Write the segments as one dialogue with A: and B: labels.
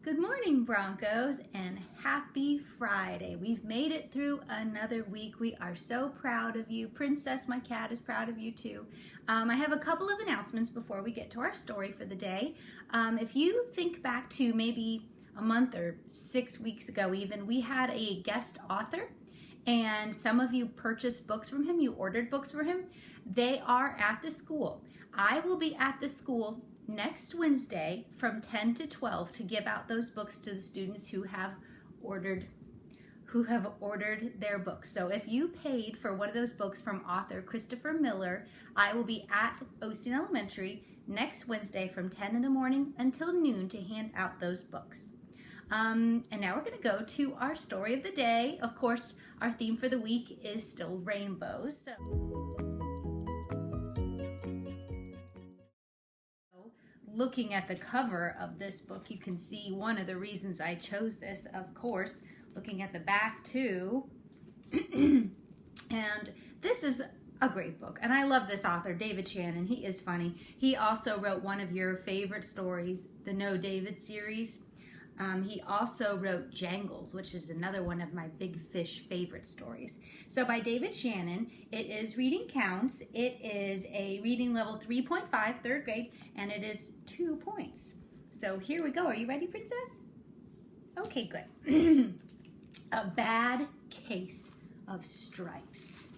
A: Good morning, Broncos, and happy Friday. We've made it through another week. We are so proud of you. Princess, my cat, is proud of you too. I have a couple of announcements before we get to our story for the day. If you think back to maybe a month or 6 weeks ago even, we had a guest author, and some of you purchased books from him. You ordered books for him. They are at the school. I will be at the school next Wednesday from 10 to 12 to give out those books to the students who have ordered their books. So if you paid for one of those books from author Christopher Miller, I will be at Osteen Elementary next Wednesday from 10 in the morning until noon to hand out those books. And now we're going to go to our story of the day. Of course, our theme for the week is still rainbows. Looking at the cover of this book, you can see one of the reasons I chose this, of course, looking at the back too. And this is a great book, and I love this author, David Shannon. He is funny. He also wrote one of your favorite stories, the No David series. He also wrote Jangles, which is another one of my Big Fish favorite stories. So by David Shannon, it is Reading Counts. It is a reading level 3.5, third grade, and it is 2 points. So here we go. Are you ready, Princess? Okay, good. A Bad Case of Stripes.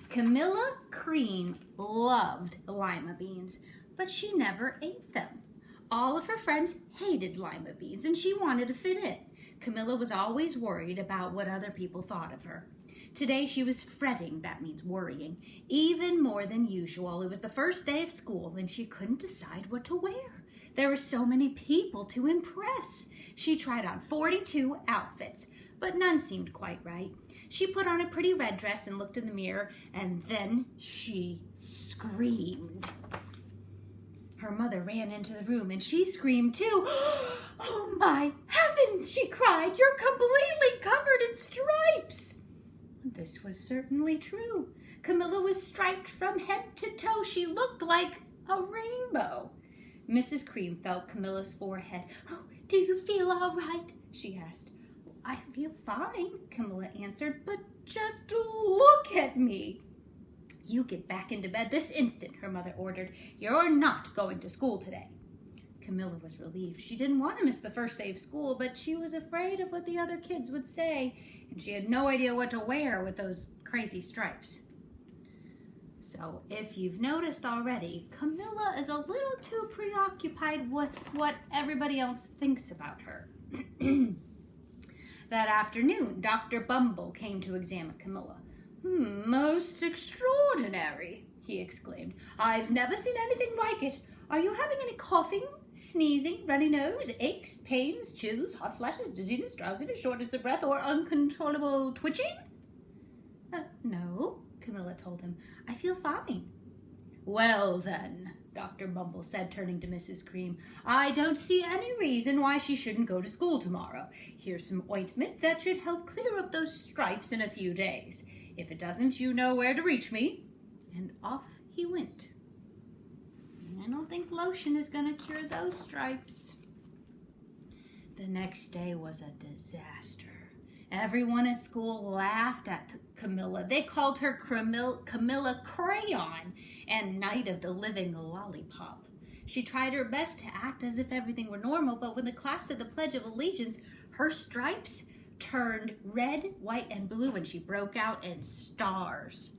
A: Camilla Cream loved lima beans, but she never ate them. All of her friends hated lima beans, and she wanted to fit in. Camilla was always worried about what other people thought of her. Today she was fretting, that means worrying, even more than usual. It was the first day of school, and she couldn't decide what to wear. There were so many people to impress. She tried on 42 outfits, but none seemed quite right. She put on a pretty red dress and looked in the mirror, and then she screamed. Her mother ran into the room, and she screamed too. "Oh my heavens," she cried, "you're completely covered in stripes." This was certainly true. Camilla was striped from head to toe. She looked like a rainbow. Mrs. Cream felt Camilla's forehead. "Oh, do you feel all right?" she asked. "I feel fine," Camilla answered, "but just look at me." "You get back into bed this instant," her mother ordered. "You're not going to school today." Camilla was relieved. She didn't want to miss the first day of school, but she was afraid of what the other kids would say, and she had no idea what to wear with those crazy stripes. So if you've noticed already, Camilla is a little too preoccupied with what everybody else thinks about her. That afternoon, Dr. Bumble came to examine Camilla. "Most extraordinary," he exclaimed. "I've never seen anything like it. Are you having any coughing, sneezing, runny nose, aches, pains, chills, hot flashes, dizziness, drowsiness, shortness of breath, or uncontrollable twitching?" "No," Camilla told him. "I feel fine." "Well then," Dr. Bumble said, turning to Mrs. Cream, "I don't see any reason why she shouldn't go to school tomorrow. Here's some ointment that should help clear up those stripes in a few days. If it doesn't, you know where to reach me." And off he went. I don't think lotion is going to cure those stripes. The next day was a disaster. Everyone at school laughed at Camilla. They called her Camilla Crayon and Night of the Living Lollipop. She tried her best to act as if everything were normal, but when the class said the Pledge of Allegiance, her stripes turned red, white, and blue, and she broke out in stars.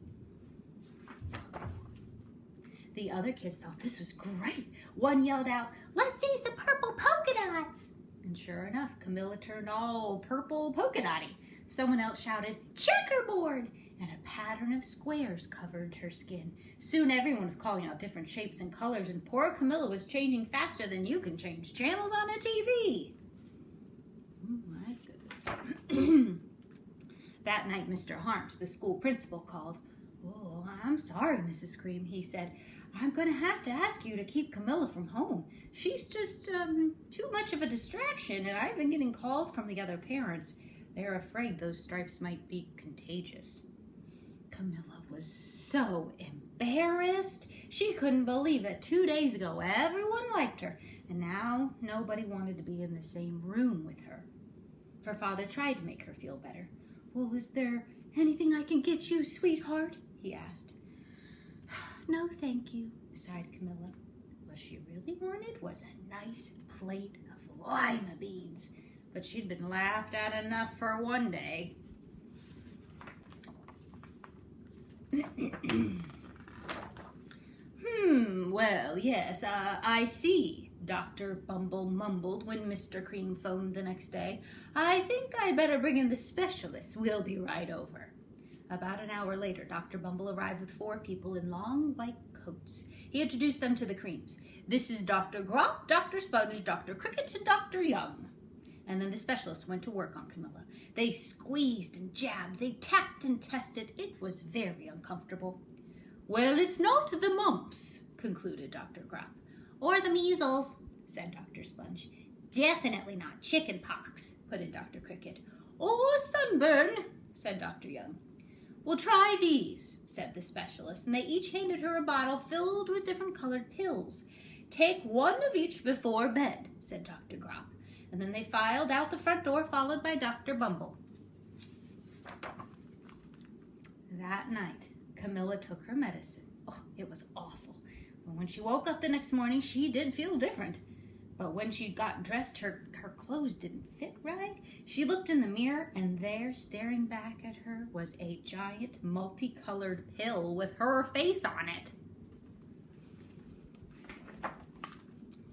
A: The other kids thought this was great. One yelled out, "Let's see some purple polka dots." And sure enough, Camilla turned all purple polka dotty. Someone else shouted, "Checkerboard!" and a pattern of squares covered her skin. Soon everyone was calling out different shapes and colors, and poor Camilla was changing faster than you can change channels on a TV. Oh my goodness. That night, Mr. Harms, the school principal, called. "Oh, I'm sorry, Mrs. Cream," he said. "I'm going to have to ask you to keep Camilla from home. She's just too much of a distraction, and I've been getting calls from the other parents. They're afraid those stripes might be contagious." Camilla was so embarrassed. She couldn't believe that 2 days ago everyone liked her, and now nobody wanted to be in the same room with her. Her father tried to make her feel better. "Well, is there anything I can get you, sweetheart?" he asked. "No, thank you," sighed Camilla. What she really wanted was a nice plate of lima beans, but she'd been laughed at enough for one day. Well, yes, I see," Dr. Bumble mumbled when Mr. Cream phoned the next day. "I think I'd better bring in the specialist. We'll be right over." About an hour later, Dr. Bumble arrived with 4 people in long white coats. He introduced them to the Creams. "This is Dr. Grop, Dr. Sponge, Dr. Cricket, and Dr. Young." And then the specialist went to work on Camilla. They squeezed and jabbed, they tapped and tested. It was very uncomfortable. "Well, it's not the mumps," concluded Dr. Grop. "Or the measles," said Dr. Sponge. "Definitely not chicken pox," put in Dr. Cricket. "Or sunburn," said Dr. Young. "We'll try these," said the specialist, and they each handed her a bottle filled with different colored pills. "Take one of each before bed," said Dr. Grop, and then they filed out the front door, followed by Dr. Bumble. That night, Camilla took her medicine. Oh, it was awful. But when she woke up the next morning, she did feel different. But when she got dressed, her clothes didn't fit right. She looked in the mirror, and there, staring back at her, was a giant multicolored pill with her face on it.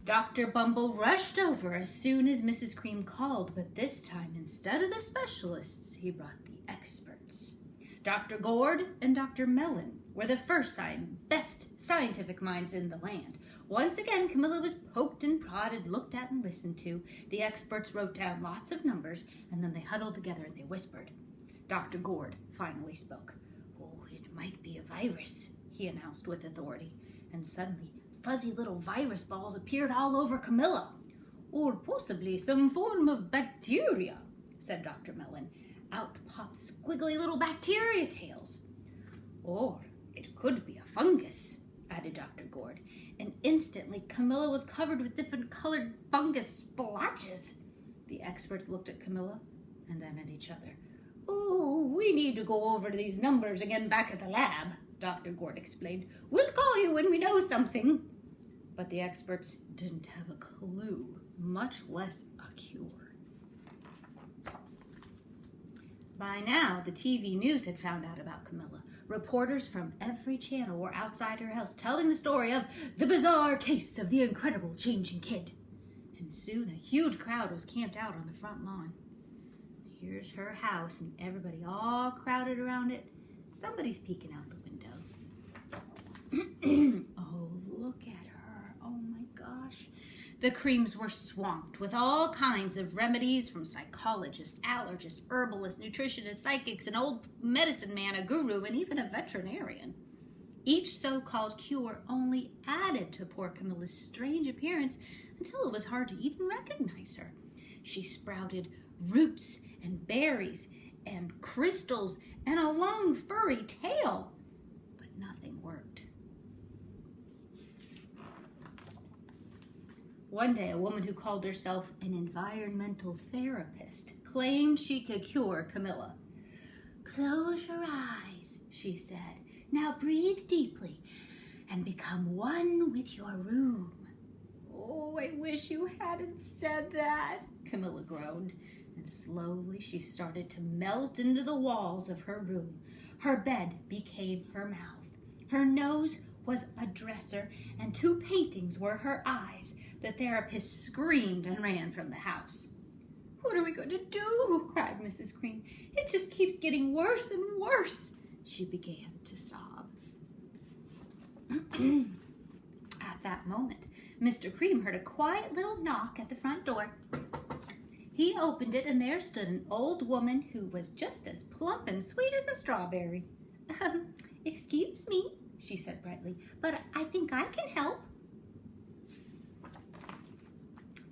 A: Dr. Bumble rushed over as soon as Mrs. Cream called, but this time, instead of the specialists, he brought the experts. Dr. Gord and Dr. Mellon were the best scientific minds in the land. Once again, Camilla was poked and prodded, looked at and listened to. The experts wrote down lots of numbers, and then they huddled together and they whispered. Dr. Gord finally spoke. "Oh, it might be a virus," he announced with authority. And suddenly, fuzzy little virus balls appeared all over Camilla. "Or possibly some form of bacteria," said Dr. Mellon. Out popped squiggly little bacteria tails. "Or it could be a fungus," added Dr. Gord. And instantly, Camilla was covered with different colored fungus splotches. The experts looked at Camilla and then at each other. "Oh, we need to go over these numbers again back at the lab," Dr. Gord explained. "We'll call you when we know something." But the experts didn't have a clue, much less a cure. By now, the TV news had found out about Camilla. Reporters from every channel were outside her house telling the story of the bizarre case of the incredible changing kid. And soon a huge crowd was camped out on the front lawn. Here's her house and everybody all crowded around it. Somebody's peeking out the window. Oh, look at her. Oh my gosh. The Creams were swamped with all kinds of remedies from psychologists, allergists, herbalists, nutritionists, psychics, an old medicine man, a guru, and even a veterinarian. Each so-called cure only added to poor Camilla's strange appearance until it was hard to even recognize her. She sprouted roots and berries and crystals and a long furry tail, but nothing worked. One day, a woman who called herself an environmental therapist claimed she could cure Camilla. "Close your eyes," she said. "Now breathe deeply and become one with your room." "Oh, I wish you hadn't said that," Camilla groaned. And slowly she started to melt into the walls of her room. Her bed became her mouth. Her nose was a dresser, and 2 paintings were her eyes. The therapist screamed and ran from the house. "What are we going to do?" cried Mrs. Cream. "It just keeps getting worse and worse." She began to sob. At that moment, Mr. Cream heard a quiet little knock at the front door. He opened it, and there stood an old woman who was just as plump and sweet as a strawberry. "Excuse me," she said brightly, "but I think I can help."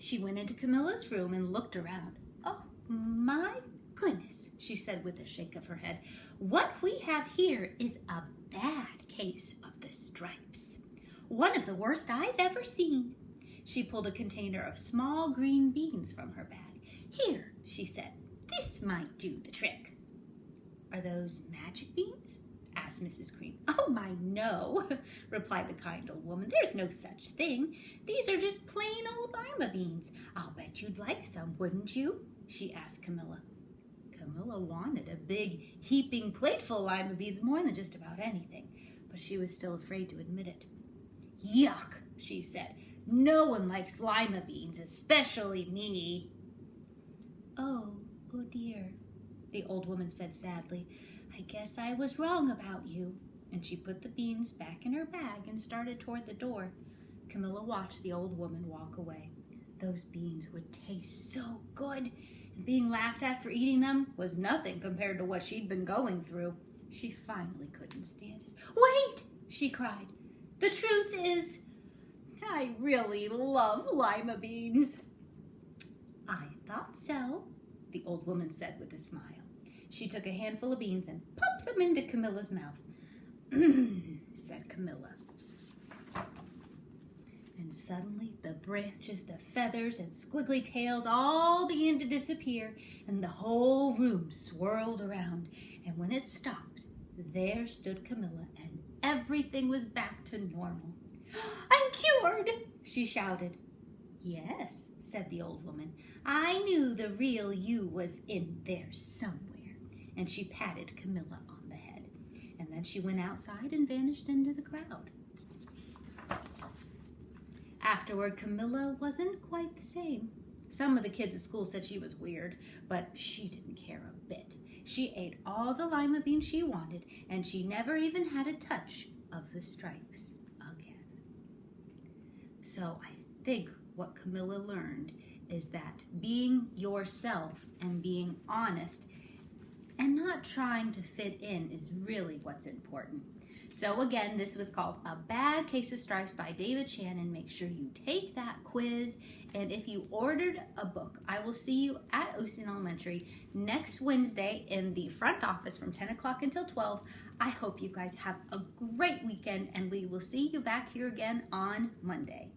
A: She went into Camilla's room and looked around. "Oh, my goodness," she said with a shake of her head. "What we have here is a bad case of the stripes. One of the worst I've ever seen. She pulled a container of small green beans from her bag. Here, she said, this might do the trick. Are those magic beans? Asked Mrs. Cream. Oh my, no, replied the kind old woman. There's no such thing. These are just plain old lima beans. I'll bet you'd like some, wouldn't you? She asked Camilla. Camilla wanted a big, heaping plateful of lima beans more than just about anything, but she was still afraid to admit it. Yuck, she said. No one likes lima beans, especially me. Oh dear, the old woman said sadly. I guess I was wrong about you. And she put the beans back in her bag and started toward the door. Camilla watched the old woman walk away. Those beans would taste so good, and being laughed at for eating them was nothing compared to what she'd been going through. She finally couldn't stand it. Wait, she cried. The truth is, I really love lima beans. I thought so, the old woman said with a smile. She took a handful of beans and popped them into Camilla's mouth. Said Camilla. And suddenly the branches, the feathers, and squiggly tails all began to disappear, and the whole room swirled around. And when it stopped, there stood Camilla, and everything was back to normal. I'm cured, she shouted. Yes, said the old woman. I knew the real you was in there somewhere. And she patted Camilla on the head. And then she went outside and vanished into the crowd. Afterward, Camilla wasn't quite the same. Some of the kids at school said she was weird, but she didn't care a bit. She ate all the lima beans she wanted, and she never even had a touch of the stripes again. So I think what Camilla learned is that being yourself and being honest and not trying to fit in is really what's important. So again, this was called A Bad Case of Stripes by David Shannon. Make sure you take that quiz. And if you ordered a book, I will see you at Osteen Elementary next Wednesday in the front office from 10 o'clock until 12. I hope you guys have a great weekend, and we will see you back here again on Monday.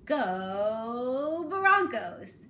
A: Go Broncos!